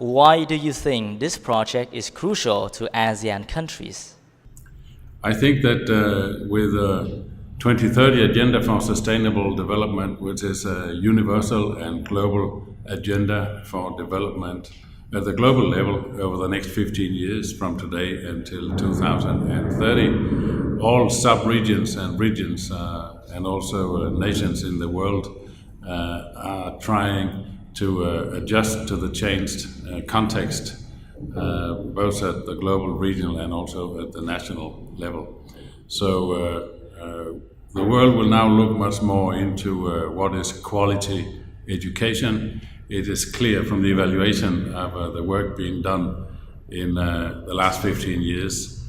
why do you think this project is crucial to ASEAN countries? I think that with the 2030 Agenda for Sustainable Development, which is a universal and global agenda for development at the global level over the next 15 years from today until 2030, all sub-regions and regions and also nations in the world are trying to adjust to the changed context, both at the global, regional, and also at the national level. So the world will now look much more into what is quality education. It is clear from the evaluation of the work being done in the last 15 years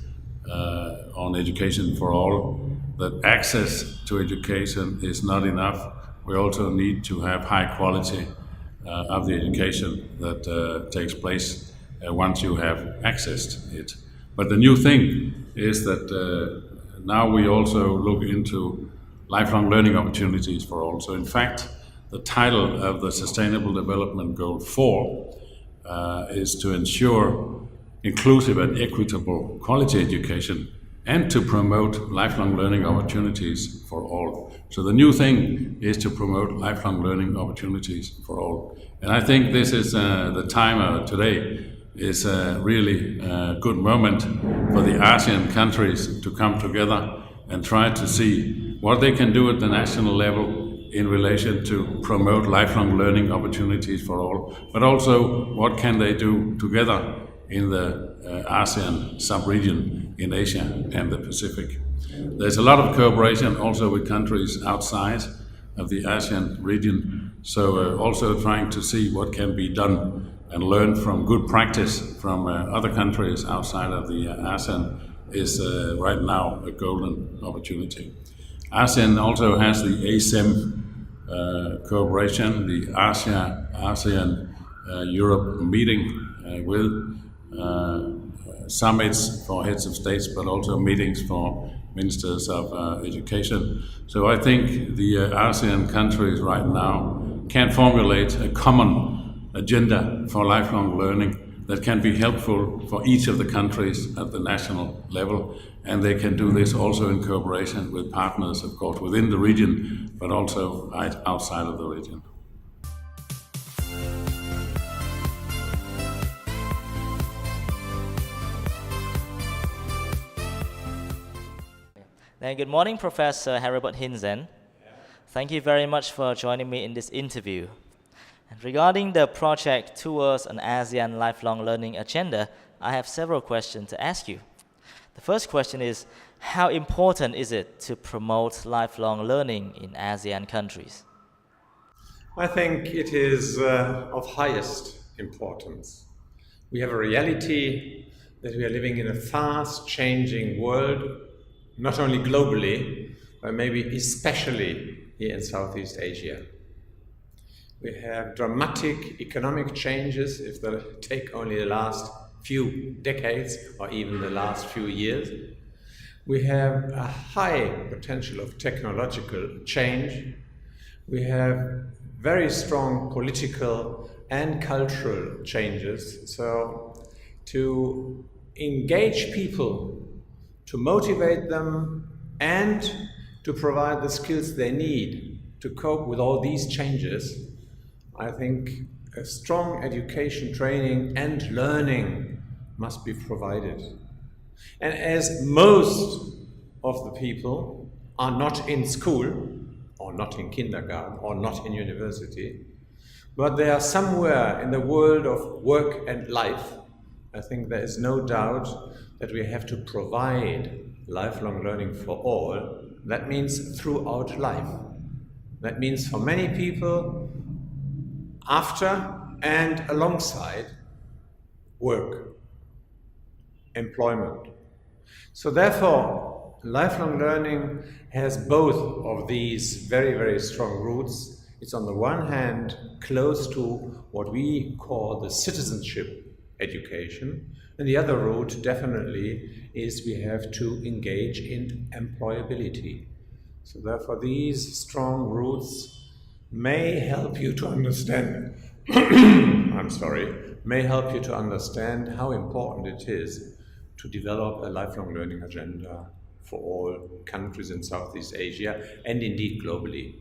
on education for all that access to education is not enough. We also need to have high quality of the education that takes place once you have accessed it. But the new thing is that now we also look into lifelong learning opportunities for all. So in fact, the title of the Sustainable Development Goal 4 is to ensure inclusive and equitable quality education and to promote lifelong learning opportunities for all. So the new thing is to promote lifelong learning opportunities for all. And I think this is the time today is a really good moment for the ASEAN countries to come together and try to see what they can do at the national level in relation to promote lifelong learning opportunities for all, but also what can they do together in the ASEAN sub-region in Asia and the Pacific. There's a lot of cooperation also with countries outside of the ASEAN region, so also trying to see what can be done and learn from good practice from other countries outside of the ASEAN is right now a golden opportunity. ASEAN also has the ASEM cooperation, the ASEAN Europe meeting with summits for heads of states, but also meetings for ministers of education. So I think the ASEAN countries right now can formulate a common agenda for lifelong learning that can be helpful for each of the countries at the national level, and they can do this also in cooperation with partners, of course, within the region, but also outside of the region. Good morning, Professor Herbert Hinzen. Thank you very much for joining me in this interview. And regarding the project towards an ASEAN lifelong learning agenda, I have several questions to ask you. The first question is, how important is it to promote lifelong learning in ASEAN countries? I think it is of highest importance. We have a reality that we are living in a fast-changing world, not only globally, but maybe especially here in Southeast Asia. We have dramatic economic changes, if they take only the last few decades or even the last few years. We have a high potential of technological change. We have very strong political and cultural changes. So to engage people, to motivate them, and to provide the skills they need to cope with all these changes, I think a strong education, training, and learning must be provided. And as most of the people are not in school, or not in kindergarten, or not in university, but they are somewhere in the world of work and life, I think there is no doubt that we have to provide lifelong learning for all. That means throughout life. That means for many people, after and alongside work, employment. So therefore, lifelong learning has both of these very, very strong roots. It's on the one hand close to what we call the citizenship education, and the other route definitely is we have to engage in employability. So therefore these strong roots may help you to understand may help you to understand how important it is to develop a lifelong learning agenda for all countries in Southeast Asia and indeed globally.